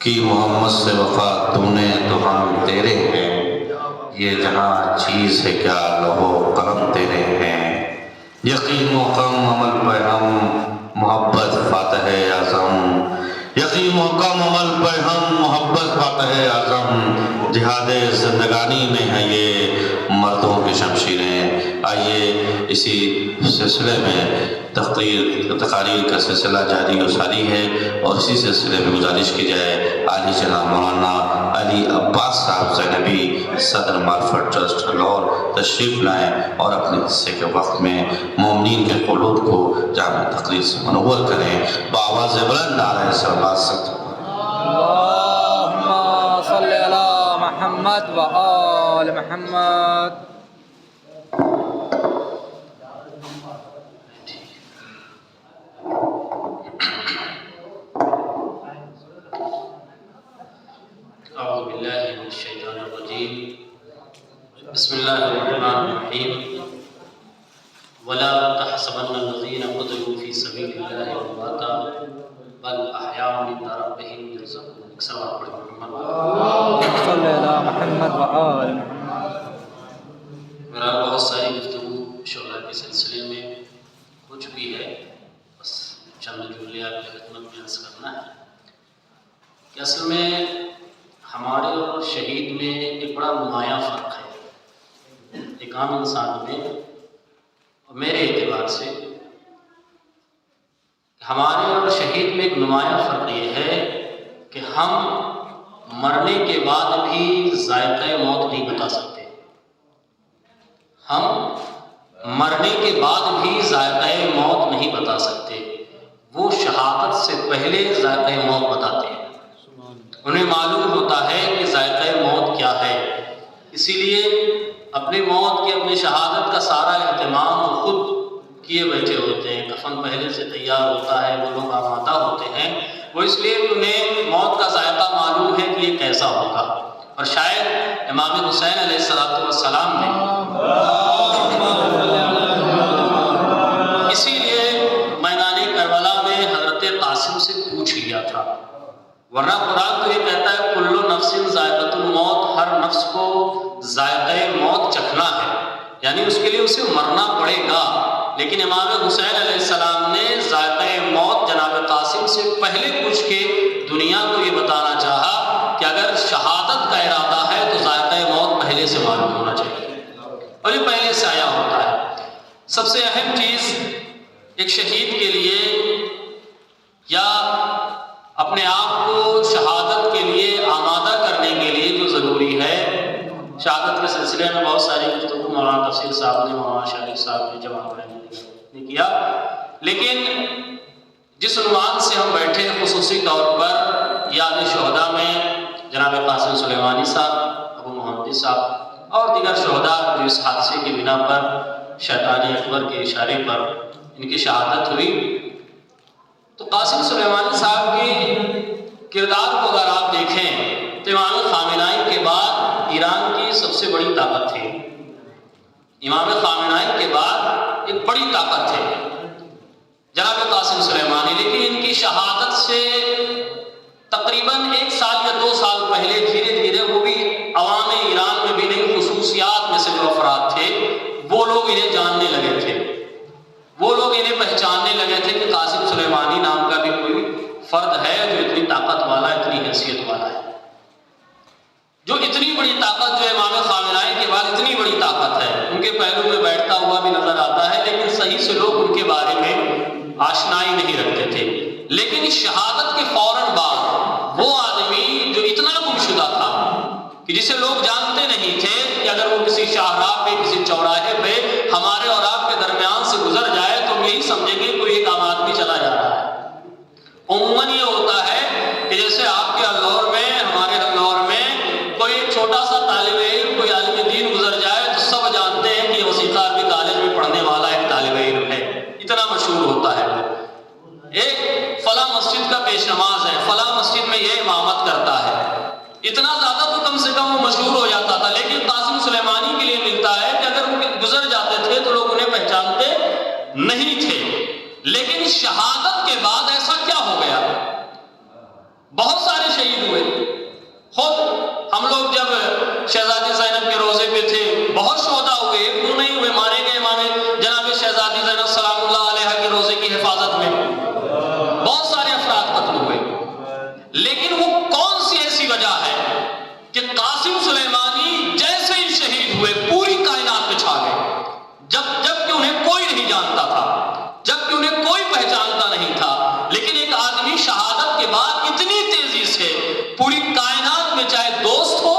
کہ محمد سے وفا تو نے تو ہم تیرے ہیں، یہ جہاں چیز ہے کیا لوح قلم تیرے ہیں، یقین محکم عمل پہ ہم محبت فاتح اعظم، یقین محکم عمل پہ ہم محبت فاتح اعظم، جہاد زندگانی میں ہیں یہ مردوں کی شمشیریں۔ آئیے اسی سلسلے میں تقاریر کا سلسلہ جاری و ساری ہے، اور اسی سلسلے میں گزارش کی جائے عالی جناب مولانا علی عباس صاحب زینبی صدر معرفت ٹرسٹ لاہور تشریف لائیں اور اپنے حصے کے وقت میں مومنین کے قلوب کو جامع تقریر سے منور کریں، بآواز بلند نعرہ صلوات سکتے اللہم صلی علی محمد و آل محمد۔ اعوذ باللہ من الشیطان الرجیم، بسم اللہ الرحمن الرحیم، ولا تحسبن الذین قتلوا فی سبیل اللہ امواتا بل احیاء عند ربہم یرزقون۔ ایک سوال پڑھیں محمد صلی علی محمد و آل محمد۔ میرا بہت ساری گفتگو شعراء کے سلسلے میں ہو چکی ہے، بس چند جملے آپ کی خدمت میں عرض کرنا ہے کہ اصل میں ہمارے اور شہید میں ایک بڑا نمایاں فرق ہے، ایک عام انسان میں اور میرے اعتبار سے ہمارے اور شہید میں ایک نمایاں فرق یہ ہے کہ ہم مرنے کے بعد بھی ذائقہ موت نہیں بتا سکتے، ہم مرنے کے بعد بھی ذائقہ موت نہیں بتا سکتے، وہ شہادت سے پہلے ذائقہ موت بتاتے ہیں، انہیں معلوم ہوتا ہے کہ ذائقہ موت کیا ہے، اسی لیے اپنی موت کی اپنی شہادت کا سارا اہتمام وہ خود کیے بیٹھے ہوتے ہیں، کفن پہلے سے تیار ہوتا ہے، وہ لوگ آمادہ ہوتے ہیں، وہ اس لیے انہیں موت کا ذائقہ معلوم ہے کہ یہ کیسا ہوگا۔ اور شاید امام حسین علیہ السلام نے اسی لیے میدان کربلا میں حضرت قاسم سے پوچھ لیا تھا، ورنہ قرآن تو یہ کہتا ہے کل نفس ذائقۃ الموت، ہر نفس کو ذائقہ موت چکھنا ہے، یعنی اس کے لیے اسے مرنا پڑے گا، لیکن امام حسین علیہ السلام نے ذائقہ موت جناب قاسم سے پہلے پوچھ کے دنیا کو یہ بتانا چاہا کہ اگر شہادت کا ارادہ ہے تو ذائقہ موت پہلے سے معلوم ہونا چاہیے، اور یہ پہلے سے آیا ہوتا ہے۔ سب سے اہم چیز ایک شہید کے لیے یا اپنے آپ کو شہادت کے لیے آمادہ کرنے کے لیے جو ضروری ہے، شہادت کے سلسلے میں بہت ساری گفتگو مولانا تفسیر صاحب نے، مولانا شریف صاحب نے، جواب نے کیا، لیکن جس عنوان سے ہم بیٹھے خصوصی طور پر یاد شہداء میں جناب قاسم سلیمانی صاحب، ابو محمدی صاحب اور دیگر شہداء جو اس حادثے کی بنا پر شیطان اکبر کے اشارے پر ان کی شہادت ہوئی، تو قاسم سلیمانی صاحب کی کردار کو اگر آپ دیکھیں تو امام خامنہئی کے بعد ایران کی سب سے بڑی طاقت تھے، امام خامنہئی کے بعد ایک بڑی طاقت تھے جناب قاسم سلیمانی، لیکن ان کی شہادت سے تقریباً 1 سال یا 2 سال پہلے دھیرے دھیرے وہ بھی عوام ایران میں بھی نہیں، خصوصیات میں سے جو افراد تھے وہ لوگ انہیں جاننے لگے تھے، وہ لوگ انہیں پہچاننے لگے تھے کہ قاسم سلیمانی نام کا بھی کوئی فرد ہے جو اتنی طاقت والا، اتنی حیثیت والا ہے، جو اتنی بڑی طاقت، جو امام خامنہئی کے بعد اتنی بڑی طاقت ہے، ان کے پہلو میں بیٹھتا ہوا بھی نظر آتا ہے، لیکن صحیح سے لوگ ان کے بارے میں آشنائی نہیں رکھتے تھے، لیکن شہادت کے فوراً بعد وہ آدمی جو اتنا گمشدہ تھا کہ جسے لوگ جانتے نہیں تھے کہ اگر وہ کسی شاہراہ پہ، کسی چوراہے پہ ہمارے اور آپ کے درمیان سے گزر جائے تو ہم یہی سمجھیں گے کوئی ایک عام آدمی چلا جا رہا ہے۔ عموماً یہ ہوتا ہے کہ جیسے آپ کے اللہ میں، ہمارے اللہ میں کوئی ایک چھوٹا سا طالب علم، کوئی عالم دین گزر جائے تو سب جانتے ہیں کہ یہ وسیقہ عربی کالج میں پڑھنے والا ایک طالب علم ہے، اتنا مشہور ہوتا ہے وہ۔ ایک فلاں مسجد کا پیش نماز ہے، فلاں مسجد میں یہ امامت کرتا ہے، اتنا زیادہ تو کم سے کم وہ مشہور ہو جاتا تھا، لیکن قاسم سلیمانی کے لیے ملتا ہے کہ اگر وہ گزر جاتے تھے تو لوگ انہیں پہچانتے نہیں تھے، لیکن شہادت کے بعد ایسا کیا ہو گیا؟ بہت سارے شہید ہوئے، لیکن وہ کون سی ایسی وجہ ہے کہ قاسم سلیمانی جیسے ہی شہید ہوئے پوری کائنات میں چھا گئے، جبکہ انہیں کوئی نہیں جانتا تھا، جبکہ انہیں کوئی پہچانتا نہیں تھا، لیکن ایک آدمی شہادت کے بعد اتنی تیزی سے پوری کائنات میں چاہے دوست ہو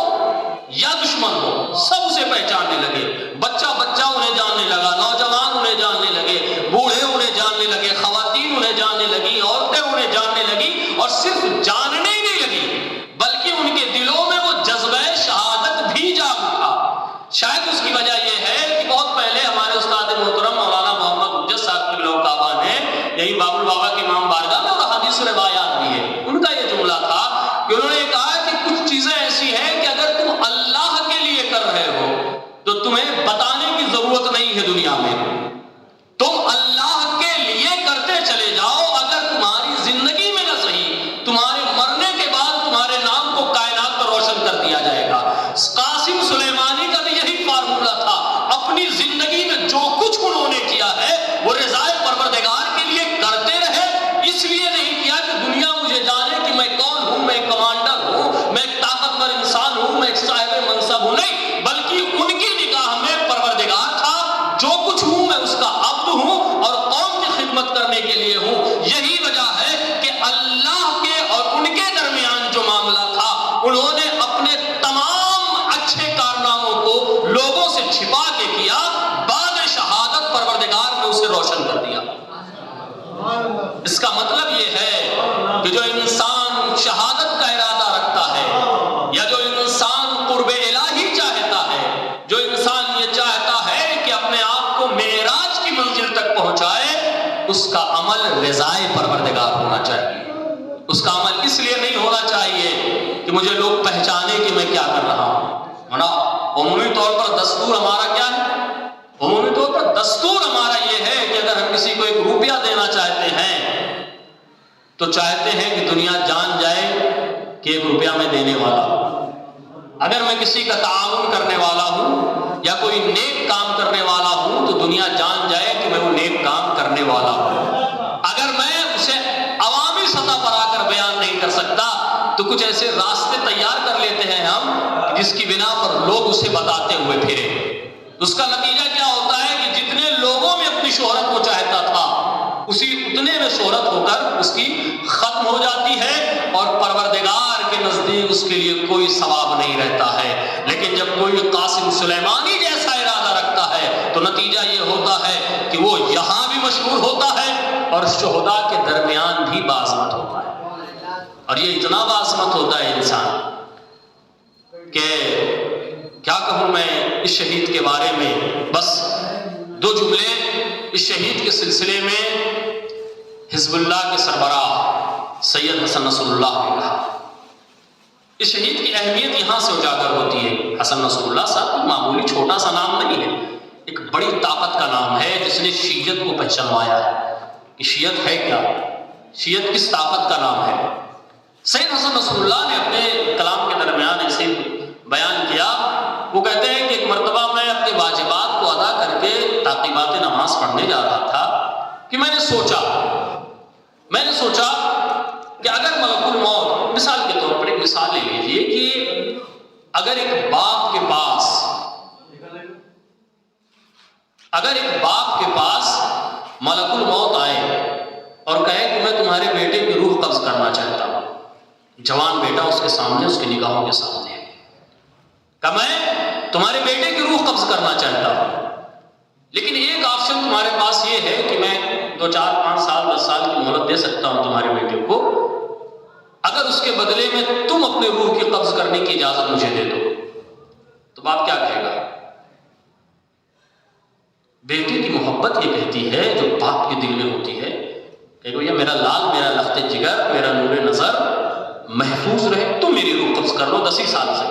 یا دشمن ہو سب اسے پہچاننے لگے، بچہ انہیں جاننے لگا، نوجوان انہیں جاننے لگے، بوڑھے انہیں جاننے لگے، خواتین انہیں جاننے لگی، عورتیں انہیں جاننے لگی، اور صرف جاننے ہی نہیں لگی بلکہ ان کے دلوں میں وہ جذبہ شہادت بھی جاگ اٹھا۔ شاید اس کی وجہ یہ ہے کہ بہت پہلے ہمارے استاد محترم مولانا محمد حجت صاحب قبلہ کعبہ نے یہی بابل بابا کے امام بارگاہ میں اور حدیث و روایات بھی ہے، ان کا یہ جملہ تھا کہ انہوں نے کہا کہ کچھ چیزیں ایسی ہیں کہ اگر تم اللہ کے لیے کر رہے ہو تو تمہیں بتانے کی ضرورت نہیں ہے دنیا میں، تم اللہ کے لیے کرتے چلے جاؤ، اگر تمہاری زندگی میں نہ صحیح تمہارے مرنے کے بعد تمہارے نام کو کائنات پر روشن کر دیا جائے گا۔ قاسم سلیمانی کا بھی یہی فارمولہ تھا، اپنی زندگی میں جو کچھ انہوں نے کیا ہے وہ رضائے پروردگار کے لیے کرتے رہے، اس لیے نہیں کیا کہ دنیا مجھے جانے کہ میں کون ہوں، میں کمانڈر ہوں، میں ایک طاقتور انسان ہوں، میں ایک صاحب منصب ہوں، نہیں، بلکہ ان کی نگاہ میں پروردگار تھا، جو کچھ ہوں میں اس کا عبد ہوں اور قوم کی خدمت کرنے کے لیے ہوں۔ یہی وجہ ہے کہ اللہ کے اور ان کے درمیان جو معاملہ تھا انہوں نے اپنے تمام اچھے کارناموں کو لوگوں سے چھپا کے کیا، بعد شہادت پروردگار نے اسے روشن کر دیا۔ اس کا مطلب یہ ہے کہ جو انسان شہادت کا ارادہ رکھتا ہے یا جو انسان قرب الہی چاہتا ہے، جو انسان یہ چاہتا ہے کہ اپنے آپ کو معراج کی منزل تک پہنچائے، اس کا عمل رضائے پروردگار ہونا چاہیے۔ اس کا عمل اس لیے نہیں ہونا چاہیے کہ مجھے لوگ پہچانے کہ میں کیا کر رہا ہوں، ورنہ عمومی طور پر دستور ہمارا کیا ہے؟ عمومی طور پر دستور ہمارا یہ ہے کہ اگر ہم کسی کو 1 روپیہ دینا چاہتے ہیں تو چاہتے ہیں کہ دنیا جان جائے کہ 1 روپیہ میں دینے والا ہوں۔ اگر میں کسی کا تعاون کرنے والا ہوں یا کوئی نیک کام کرنے والا ہوں تو دنیا جان جائے کہ میں وہ نیک کام کرنے والا ہوں۔ اگر میں اسے عوامی سطح پر آ کر بیان نہیں کر سکتا تو کچھ ایسے راستے تیار کر لیتے ہیں ہم جس کی بنا پر لوگ اسے بتاتے ہوئے پھرے۔ اس کا نتیجہ کیا ہوتا ہے کہ جتنے لوگوں میں اپنی شہرت کو چاہتا تھا اتنے میں شہرت ہو کر اس کی ختم ہو جاتی ہے اور پروردگار کے نزدیک اس کے لیے کوئی ثواب نہیں رہتا ہے۔ لیکن جب کوئی قاسم سلیمانی جیسا ارادہ رکھتا ہے تو نتیجہ یہ ہوتا ہے کہ وہ یہاں بھی مشہور ہوتا ہے اور شہداء کے درمیان بھی باعظمت ہوتا ہے۔ اور یہ اتنا باعظمت ہوتا ہے انسان کہ کیا کہوں میں اس شہید کے بارے میں، بس 2 جملے اس شہید کے سلسلے میں حزب اللہ کے سربراہ سید حسن نصر اللہ نے کہا۔ اس شہید کی اہمیت یہاں سے اجاگر ہوتی ہے۔ حسن نصر اللہ صاحب کوئی معمولی چھوٹا سا نام نہیں ہے، ایک بڑی طاقت کا نام ہے جس نے شیعت کو پہچانوایا ہے کہ شیعت ہے کیا، شیعت کس طاقت کا نام ہے۔ سید حسن نصر اللہ نے اپنے کلام کے درمیان ایسے بیان کیا، وہ کہتے ہیں کہ ایک مرتبہ میں اپنے واجبات کو ادا کر کے تعقیبات نماز پڑھنے جا رہا تھا کہ میں نے سوچا کہ اگر ملک الموت، مثال کے طور پر ایک مثال لے لیجئے کہ اگر ایک باپ کے پاس ملک الموت آئے اور کہے کہ میں تمہارے بیٹے کی روح قبض کرنا چاہتا ہوں، جوان بیٹا اس کے سامنے، اس کی نگاہوں کے سامنے ہے، کہ میں تمہارے بیٹے کی روح قبض کرنا چاہتا ہوں، لیکن ایک آپشن تمہارے پاس یہ ہے کہ میں 2 4 5 سال 10 سال کی مہلت دے سکتا ہوں تمہارے بیٹے کو، اگر اس کے بدلے میں تم اپنے روح کی قبض کرنے کی اجازت مجھے دے دو۔ تو باپ کیا کہے گا؟ بیٹے کی محبت یہ کہتی ہے جو باپ کے دل میں ہوتی ہے کہ بھیا میرا لال، میرا لخت جگر، میرا نور نظر محفوظ رہے، تم میری روح قبض کر لو 10 ہی سال سے۔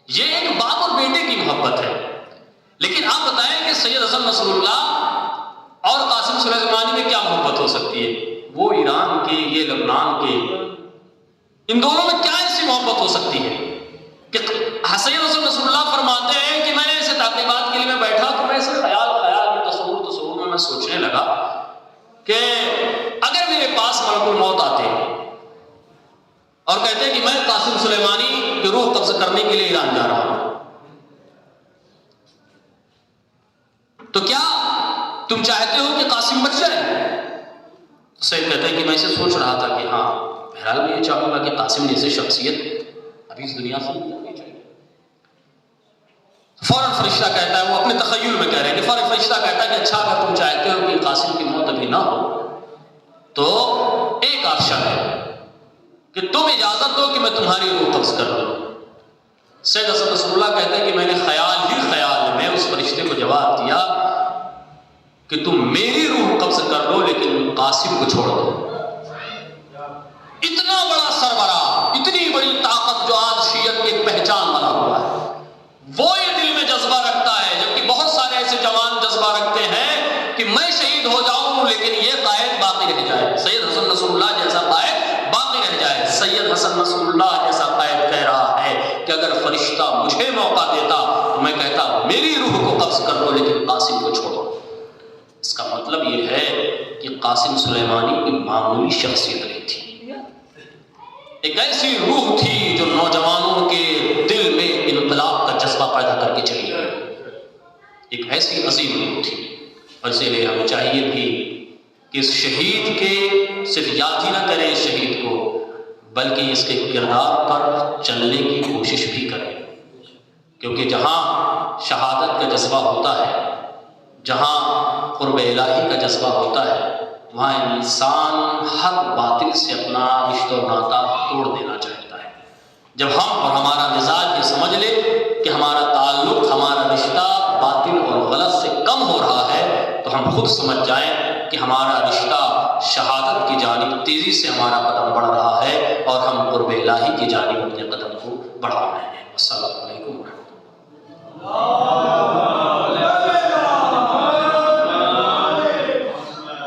یہ ایک باپ اور بیٹے کی محبت ہے۔ لیکن آپ بتائیں کہ سید حسن نصر اللہ اور قاسم سلیمانی میں کیا محبت ہو سکتی ہے؟ وہ ایران کے، یہ لبنان کے، ان دونوں میں کیا ایسی محبت ہو سکتی ہے کہ سید حسن نصر اللہ فرماتے ہیں کہ میں نے ایسے تعقیبات کے لیے میں بیٹھا تو میں ایسے خیال میں تصور میں سوچنے لگا کہ اگر میرے پاس ملک الموت آتے اور کہتے ہیں کہ میں قاسم سلیمانی کی روح قبض کرنے کے لیے ایران جا رہا ہوں. تو کیا تم چاہتے ہو کہ قاسم بچ جائے؟ سید کہتے ہیں کہ میں اسے سوچ رہا تھا کہ ہاں بہرحال میں یہ چاہوں گا کہ قاسم جیسے شخصیت ابھی اس دنیا سے نکلنی چاہیے. فوراً فرشتہ کہتا ہے، وہ اپنے تخیل میں کہہ رہے ہیں کہ فوراً فرشتہ کہتا ہے کہ اچھا اگر تم چاہتے ہو کہ قاسم کی موت ابھی نہ ہو تو ایک آپشن ہے کہ تم اجازت دو کہ میں تمہاری روح قبض کر لوں. سید حسن نصر اللہ کہتے ہیں کہ میں نے خیال میں اس فرشتے کو جواب دیا کہ تم میری روح قبض کر لو لیکن قاسم کو چھوڑ دو. اتنا بڑا سربراہ، اتنی بڑی طاقت جو آج شیعت کی ایک پہچان بنا ہوا ہے، وہ یہ دل میں جذبہ رکھتا ہے، جبکہ بہت سارے ایسے جوان جذبہ رکھتے ہیں کہ میں شہید ہو جاؤں لیکن یہ قائد باقی رہ جائے. سید حسن نصر اللہ جیسا قائد باقی رہ جائے. سید حسن نصر اللہ جیسا قائد کہہ رہا ہے کہ اگر فرشتہ مجھے موقع دیتا تو میں کہتا میری روح کو قبض کر لو لیکن قاسم کو چھوڑو. اس کا مطلب یہ ہے کہ قاسم سلیمانی کوئی معمولی شخصیت نہیں تھی، ایک ایسی روح تھی جو نوجوانوں کے دل میں انقلاب کا جذبہ پیدا کر کے چلی گئی. ایک ایسی عظیم روح تھی. اور اسی لیے ہمیں چاہیے بھی کہ اس شہید کے صرف یاد ہی نہ کریں اس شہید کو، بلکہ اس کے کردار پر چلنے کی کوشش بھی کریں. کیونکہ جہاں شہادت کا جذبہ ہوتا ہے، جہاں قرب الہی کا جذبہ ہوتا ہے، وہاں انسان ہر باطل سے اپنا رشتہ و ناتا توڑ دینا چاہتا ہے. جب ہم اور ہمارا مزاج یہ سمجھ لے کہ ہمارا تعلق، ہمارا رشتہ باطل اور غلط سے کم ہو رہا ہے تو ہم خود سمجھ جائیں کہ ہمارا رشتہ شہادت کی جانب تیزی سے ہمارا قدم بڑھ رہا ہے اور ہم قرب الہی کی جانب اپنے قدم کو بڑھا رہے ہیں.